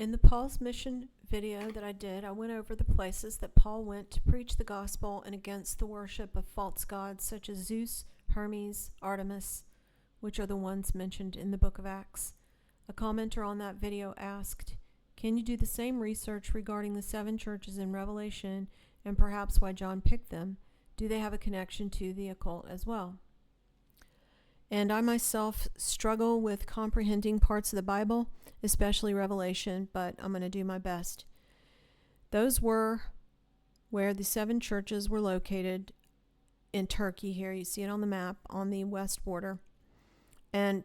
In the Paul's Mission video that I did, I went over the places that Paul went to preach the gospel and against the worship of false gods such as Zeus, Hermes, Artemis, which are the ones mentioned in the book of Acts. A commenter on that video asked, "Can you do the same research regarding the 7 churches in Revelation and perhaps why John picked them? Do they have a connection to the occult as well?" And I myself struggle with comprehending parts of the Bible, especially Revelation, but I'm going to do my best. Those were where the 7 churches were located in Turkey here. You see it on the map on the west border. And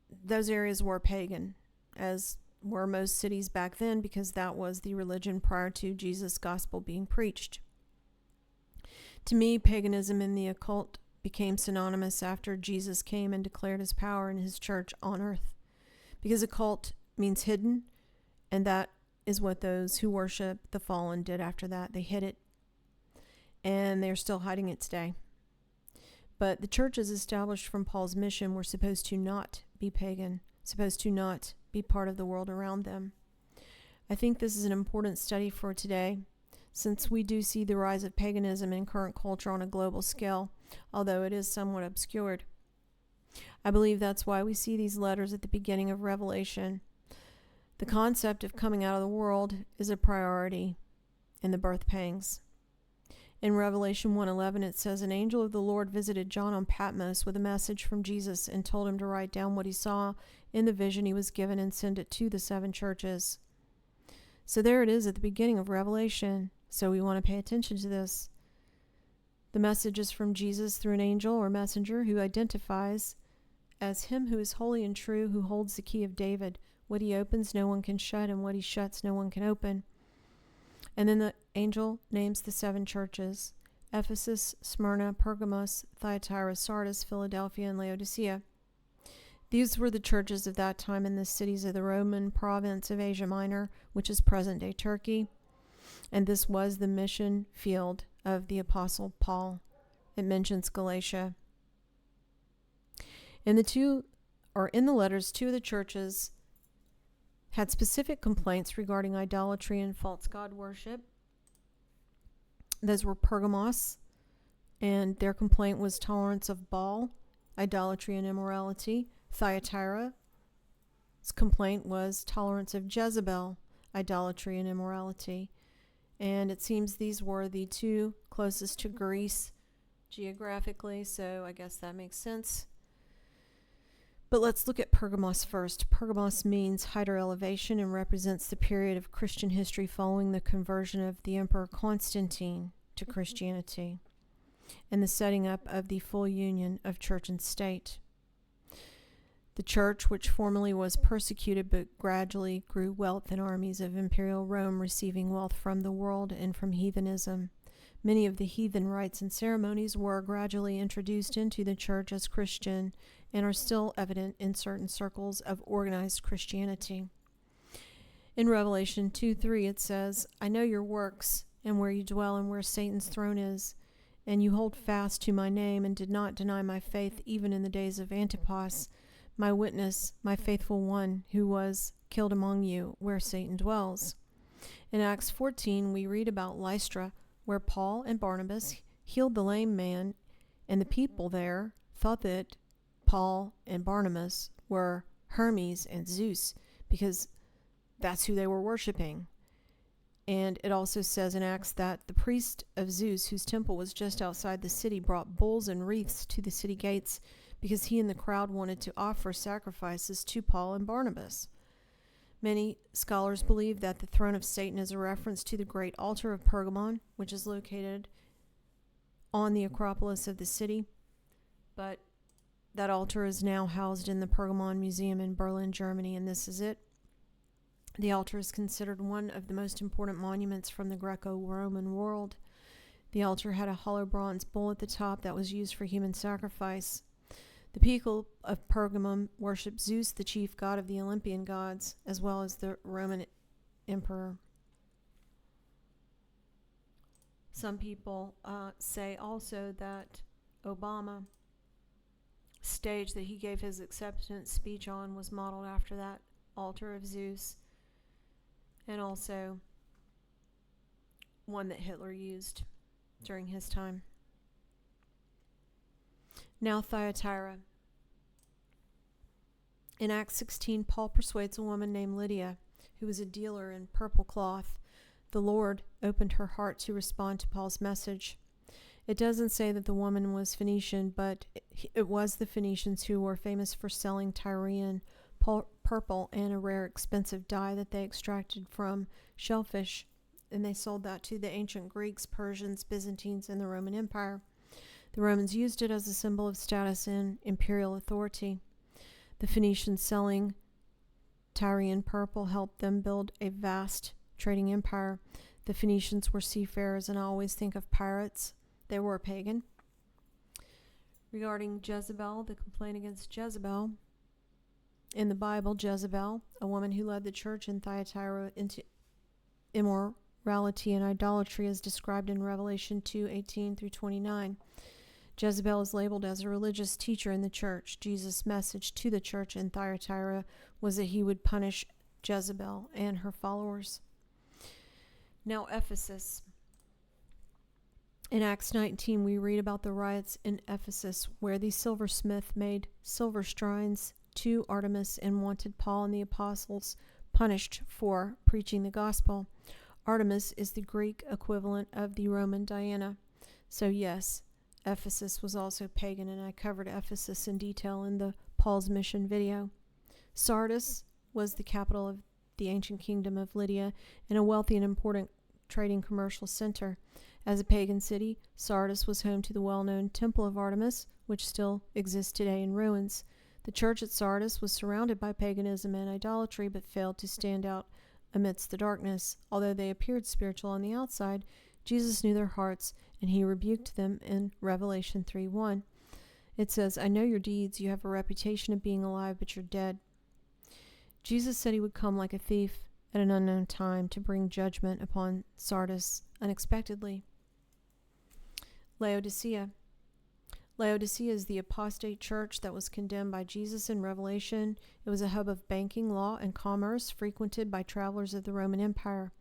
those areas were pagan, as were most cities back then, because that was the religion prior to Jesus' gospel being preached. To me, paganism and the occult became synonymous after Jesus came and declared his power and his church on earth. Because occult means hidden, and that is what those who worship the fallen did after that. They hid it, and they're still hiding it today. But the churches established from Paul's mission were supposed to not be pagan, supposed to not be part of the world around them. I think this is an important study for today, since we do see the rise of paganism in current culture on a global scale, although it is somewhat obscured. I believe that's why we see these letters at the beginning of Revelation. The concept of coming out of the world is a priority in the birth pangs. In Revelation 1:11 it says, "An angel of the Lord visited John on Patmos with a message from Jesus and told him to write down what he saw in the vision he was given and send it to the 7 churches." So there it is at the beginning of Revelation. So we want to pay attention to this. The message is from Jesus through an angel or messenger who identifies as him who is holy and true, who holds the key of David. What he opens, no one can shut, and what he shuts, no one can open. And then the angel names the 7 churches: Ephesus, Smyrna, Pergamos, Thyatira, Sardis, Philadelphia, and Laodicea. These were the churches of that time in the cities of the Roman province of Asia Minor, which is present-day Turkey. And this was the mission field of the Apostle Paul. It mentions Galatia. In the letters, 2 of the churches had specific complaints regarding idolatry and false god worship. Those were Pergamos, and their complaint was tolerance of Baal, idolatry and immorality. Thyatira's complaint was tolerance of Jezebel, idolatry and immorality. And it seems these were the 2 closest to Greece geographically, so I guess that makes sense. But let's look at Pergamos first. Pergamos means height or elevation and represents the period of Christian history following the conversion of the Emperor Constantine to Christianity and the setting up of the full union of church and state. The church, which formerly was persecuted but gradually grew wealth and armies of imperial Rome, receiving wealth from the world and from heathenism. Many of the heathen rites and ceremonies were gradually introduced into the church as Christian and are still evident in certain circles of organized Christianity. In Revelation 2:3 it says, "I know your works and where you dwell and where Satan's throne is, and you hold fast to my name and did not deny my faith even in the days of Antipas, my witness, my faithful one, who was killed among you, where Satan dwells." In Acts 14 we read about Lystra, where Paul and Barnabas healed the lame man, and the people there thought that Paul and Barnabas were Hermes and Zeus, because that's who they were worshiping. And it also says in Acts that the priest of Zeus, whose temple was just outside the city, brought bulls and wreaths to the city gates because he and the crowd wanted to offer sacrifices to Paul and Barnabas. Many scholars believe that the throne of Satan is a reference to the great altar of Pergamon, which is located on the Acropolis of the city, but that altar is now housed in the Pergamon Museum in Berlin, Germany, and this is it. The altar is considered one of the most important monuments from the Greco-Roman world. The altar had a hollow bronze bull at the top that was used for human sacrifice. The people of Pergamum worshiped Zeus, the chief god of the Olympian gods, as well as the Roman emperor. Some people say also that Obama stage that he gave his acceptance speech on was modeled after that altar of Zeus. and also one that Hitler used during his time. Now Thyatira. In Acts 16, Paul persuades a woman named Lydia, who was a dealer in purple cloth. The Lord opened her heart to respond to Paul's message. It doesn't say that the woman was Phoenician, but it was the Phoenicians who were famous for selling Tyrian purple and a rare expensive dye that they extracted from shellfish, and they sold that to the ancient Greeks, Persians, Byzantines, and the Roman Empire. The Romans used it as a symbol of status and imperial authority. The Phoenicians selling Tyrian purple helped them build a vast trading empire. The Phoenicians were seafarers, and I always think of pirates. They were pagan. Regarding Jezebel, the complaint against Jezebel. In the Bible, Jezebel, a woman who led the church in Thyatira into immorality and idolatry, is described in Revelation 2:18 through 29. Jezebel is labeled as a religious teacher in the church. Jesus' message to the church in Thyatira was that he would punish Jezebel and her followers. Now Ephesus. In Acts 19, we read about the riots in Ephesus, where the silversmith made silver shrines to Artemis and wanted Paul and the apostles punished for preaching the gospel. Artemis is the Greek equivalent of the Roman Diana. So yes, Ephesus was also pagan, and I covered Ephesus in detail in the Paul's Mission video. Sardis was the capital of the ancient kingdom of Lydia and a wealthy and important trading commercial center. As a pagan city, Sardis was home to the well-known Temple of Artemis, which still exists today in ruins. The church at Sardis was surrounded by paganism and idolatry, but failed to stand out amidst the darkness. Although they appeared spiritual on the outside, Jesus knew their hearts, and he rebuked them in Revelation 3:1. It says, "I know your deeds. You have a reputation of being alive, but you're dead." Jesus said he would come like a thief at an unknown time to bring judgment upon Sardis unexpectedly. Laodicea. Laodicea is the apostate church that was condemned by Jesus in Revelation. It was a hub of banking, law, and commerce, frequented by travelers of the Roman Empire.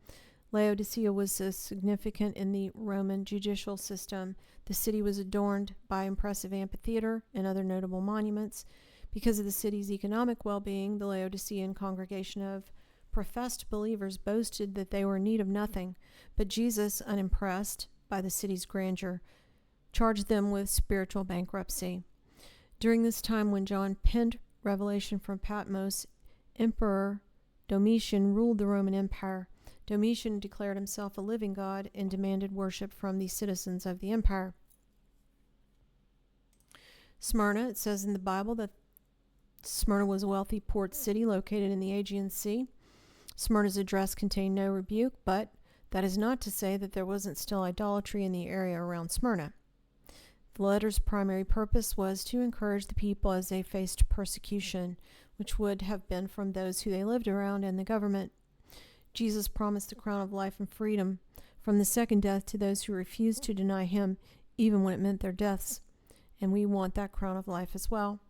Laodicea was significant in the Roman judicial system. The city was adorned by impressive amphitheater and other notable monuments. Because of the city's economic well-being, the Laodicean congregation of professed believers boasted that they were in need of nothing, but Jesus, unimpressed by the city's grandeur, charged them with spiritual bankruptcy. During this time, when John penned Revelation from Patmos, Emperor Domitian ruled the Roman Empire. Domitian declared himself a living god and demanded worship from the citizens of the empire. Smyrna, it says in the Bible that Smyrna was a wealthy port city located in the Aegean Sea. Smyrna's address contained no rebuke, but that is not to say that there wasn't still idolatry in the area around Smyrna. The letter's primary purpose was to encourage the people as they faced persecution, which would have been from those who they lived around and the government. Jesus promised the crown of life and freedom from the second death to those who refused to deny him, even when it meant their deaths. And we want that crown of life as well.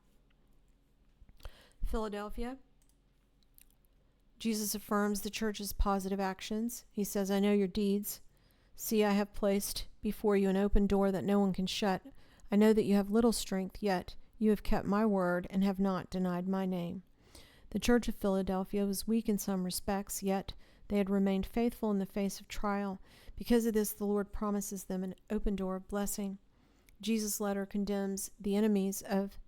Philadelphia. Jesus affirms the church's positive actions. He says, "I know your deeds. See, I have placed before you an open door that no one can shut. I know that you have little strength, yet you have kept my word and have not denied my name." The church of Philadelphia was weak in some respects, yet they had remained faithful in the face of trial. Because of this, the Lord promises them an open door of blessing. Jesus' letter condemns the enemies of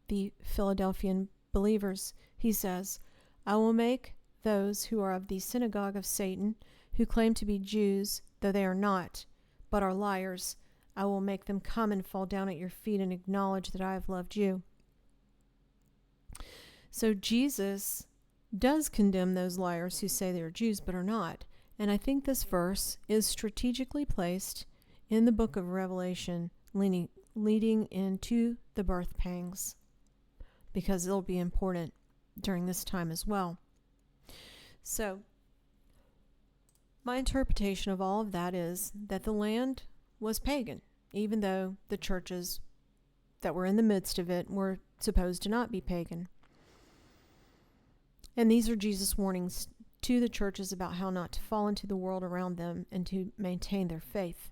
the Philadelphian believers. He says, "I will make those who are of the synagogue of Satan, who claim to be Jews, though they are not, but are liars, I will make them come and fall down at your feet and acknowledge that I have loved you." So Jesus does condemn those liars who say they are Jews but are not. And I think this verse is strategically placed in the book of Revelation, leading into the birth pangs, because it'll be important during this time as well. So, my interpretation of all of that is that the land was pagan, even though the churches that were in the midst of it were supposed to not be pagan. And these are Jesus' warnings to the churches about how not to fall into the world around them and to maintain their faith.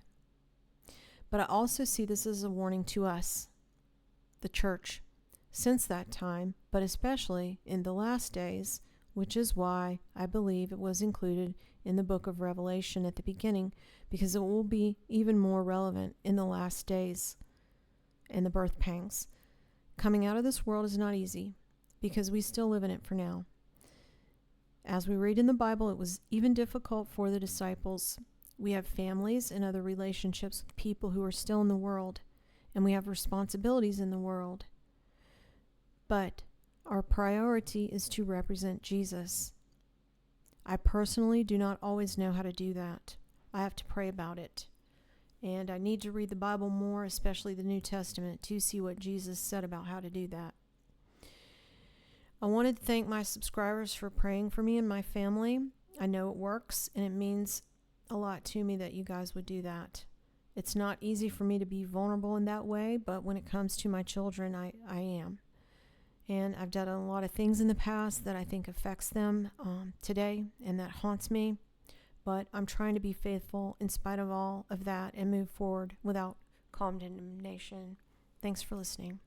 But I also see this as a warning to us, the church, since that time, but especially in the last days, which is why I believe it was included in the book of Revelation at the beginning, because it will be even more relevant in the last days and the birth pangs. Coming out of this world is not easy, because we still live in it for now. As we read in the Bible, it was even difficult for the disciples. We have families and other relationships with people who are still in the world, and we have responsibilities in the world. But our priority is to represent Jesus. I personally do not always know how to do that. I have to pray about it. And I need to read the Bible more, especially the New Testament, to see what Jesus said about how to do that. I wanted to thank my subscribers for praying for me and my family. I know it works, and it means a lot to me that you guys would do that. It's not easy for me to be vulnerable in that way, but when it comes to my children, I am. And I've done a lot of things in the past that I think affects them today, and that haunts me. But I'm trying to be faithful in spite of all of that and move forward without condemnation. Thanks for listening.